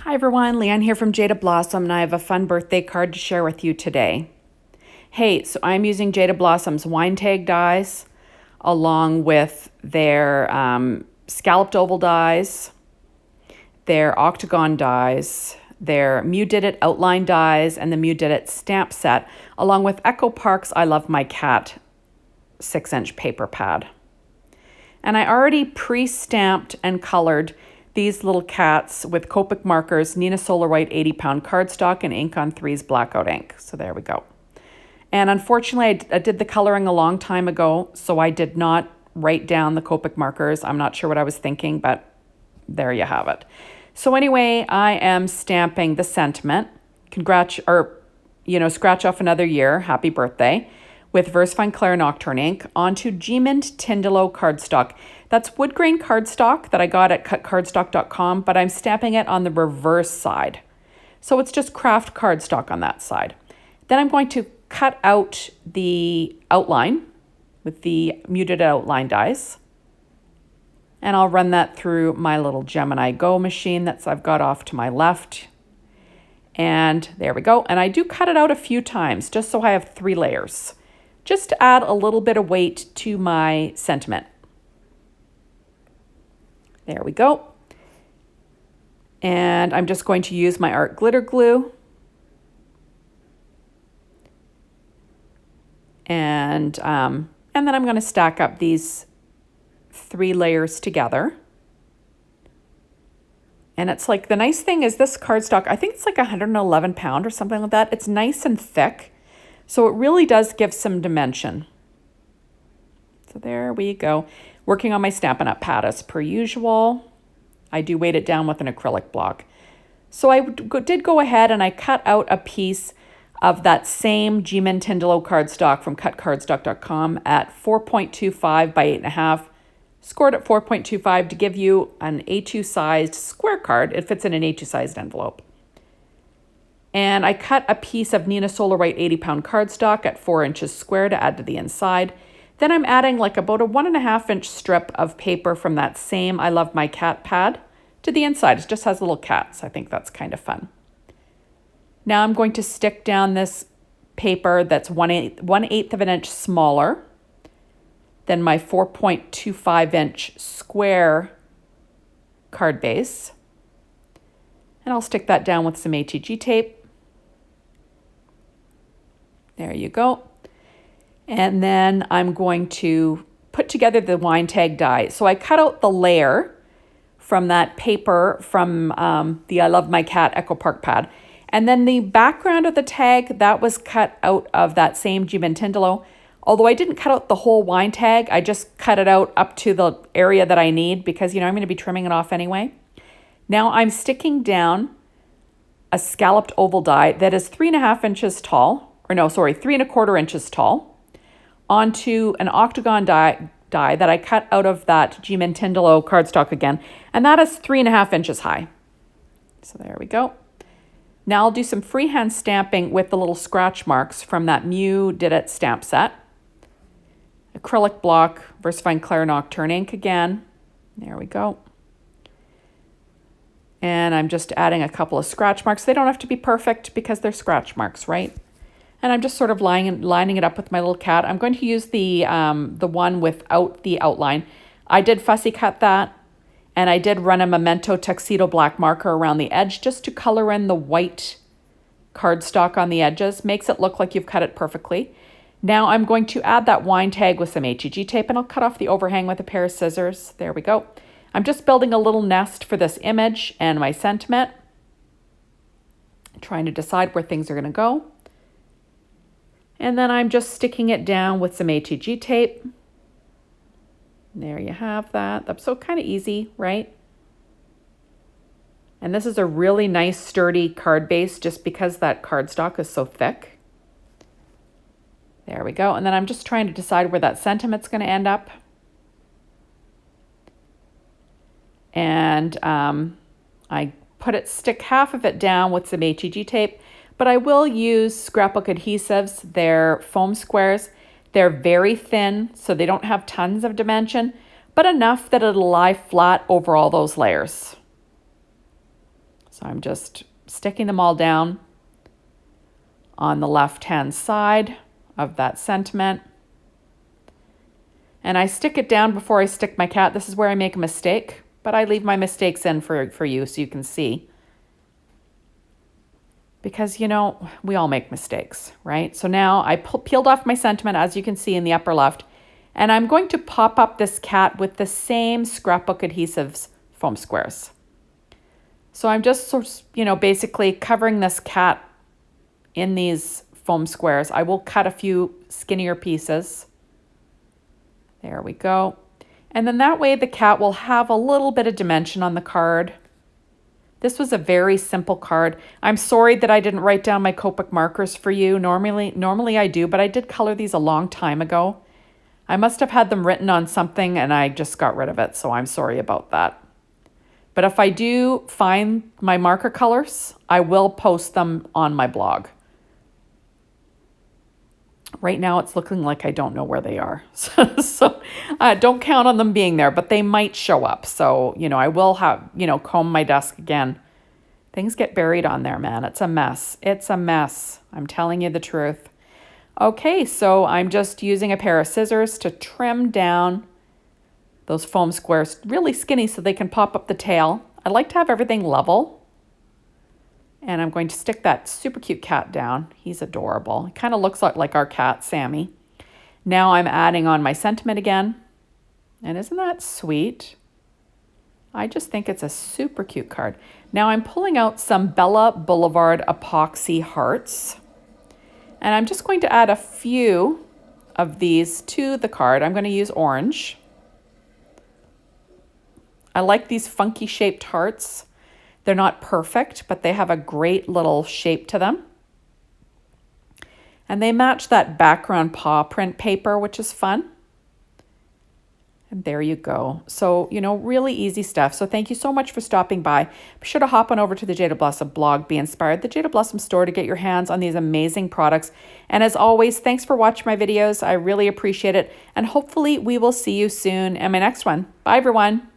Hi everyone, Leanne here from Jaded Blossom, and I have a fun birthday card to share with you today. Hey, so I'm using Jaded Blossom's wine tag dies along with their Scallop Oval dies, their Octagon dies, their Mew Did It outline dies, and the Mew Did It stamp set, along with Echo Park's I Love My Cat 6-inch paper pad. And I already pre-stamped and colored these little cats with Copic markers, Nina Solar White 80-pound cardstock, and Ink on 3's blackout ink. So there we go. And unfortunately, I did the coloring a long time ago, so I did not write down the Copic markers. I'm not sure what I was thinking, but there you have it. So anyway, I am stamping the sentiment, scratch off another year, happy birthday, with VersaFine Clair Nocturne ink onto G-Mint Tindalo cardstock. That's wood grain cardstock that I got at cutcardstock.com, but I'm stamping it on the reverse side. So it's just craft cardstock on that side. Then I'm going to cut out the outline with the muted outline dies. And I'll run that through my little Gemini Go machine that's I've got off to my left. And there we go. And I do cut it out a few times just so I have 3 layers, just to add a little bit of weight to my sentiment. There we go. And I'm just going to use my art glitter glue. And then I'm going to stack up these 3 layers together. And it's like, the nice thing is this cardstock, I think it's like 111 pound or something like that. It's nice and thick. So it really does give some dimension. So there we go. Working on my Stampin' Up! Pad as per usual. I do weight it down with an acrylic block. So I did go ahead and I cut out a piece of that same G-Mint Tindalo cardstock from cutcardstock.com at 4.25 by 8.5. Scored at 4.25 to give you an A2 sized square card. It fits in an A2 sized envelope. And I cut a piece of Nina Solar White 80-pound cardstock at 4 inches square to add to the inside. Then I'm adding like about a 1.5 inch strip of paper from that same I Love My Cat pad to the inside. It just has little cats. I think that's kind of fun. Now I'm going to stick down this paper that's 1/8 of an inch smaller than my 4.25 inch square card base. And I'll stick that down with some ATG tape. There you go. And then I'm going to put together the wine tag die. So I cut out the layer from that paper from the I Love My Cat Echo Park pad. And then the background of the tag, that was cut out of that same G-Mint Tindalo. Although I didn't cut out the whole wine tag, I just cut it out up to the area that I need because, I'm going to be trimming it off anyway. Now I'm sticking down a scalloped oval die that is 3.5 inches tall, 3.25 inches tall, onto an Octagon die that I cut out of that G-Mint Tindalo cardstock again, and that is 3.5 inches high. So there we go. Now I'll do some freehand stamping with the little scratch marks from that Mew Did It stamp set. Acrylic block, VersaFine Clair Nocturne ink again. There we go. And I'm just adding a couple of scratch marks. They don't have to be perfect because they're scratch marks, right? And I'm just sort of lining it up with my little cat. I'm going to use the one without the outline. I did fussy cut that, and I did run a Memento Tuxedo black marker around the edge just to color in the white cardstock on the edges. Makes it look like you've cut it perfectly. Now I'm going to add that wine tag with some HEG tape, and I'll cut off the overhang with a pair of scissors. There we go. I'm just building a little nest for this image and my sentiment. Trying to decide where things are going to go. And then I'm just sticking it down with some HEG tape. There you have that. That's so kind of easy, right? And this is a really nice sturdy card base just because that cardstock is so thick. There we go. And then I'm just trying to decide where that sentiment's going to end up. And I stick half of it down with some HEG tape, but I will use scrapbook adhesives. They're foam squares. They're very thin, so they don't have tons of dimension, but enough that it'll lie flat over all those layers. So I'm just sticking them all down on the left-hand side of that sentiment. And I stick it down before I stick my cat. This is where I make a mistake, but I leave my mistakes in for you so you can see. Because, you know, we all make mistakes, right? So now I peeled off my sentiment, as you can see in the upper left, and I'm going to pop up this cat with the same scrapbook adhesives foam squares. So I'm just sort of, you know, basically covering this cat in these foam squares. I will cut a few skinnier pieces. There we go. And then that way the cat will have a little bit of dimension on the card. This was a very simple card. I'm sorry that I didn't write down my Copic markers for you. Normally I do, but I did color these a long time ago. I must have had them written on something and I just got rid of it, so I'm sorry about that. But if I do find my marker colors, I will post them on my blog. Right now it's looking like I don't know where they are. So don't count on them being there, but they might show up. So, you know, I will have, you know, comb my desk again. Things get buried on there, man. It's a mess. It's a mess. I'm telling you the truth. Okay, so I'm just using a pair of scissors to trim down those foam squares really skinny so they can pop up the tail. I like to have everything level. And I'm going to stick that super cute cat down. He's adorable. He kind of looks like our cat, Sammy. Now I'm adding on my sentiment again. And isn't that sweet? I just think it's a super cute card. Now I'm pulling out some Bella Boulevard epoxy hearts. And I'm just going to add a few of these to the card. I'm going to use orange. I like these funky shaped hearts. They're not perfect, but they have a great little shape to them. And they match that background paw print paper, which is fun. And there you go. So, you know, really easy stuff. So thank you so much for stopping by. Be sure to hop on over to the Jaded Blossom blog, Be Inspired, the Jaded Blossom store, to get your hands on these amazing products. And as always, thanks for watching my videos. I really appreciate it. And hopefully we will see you soon in my next one. Bye, everyone.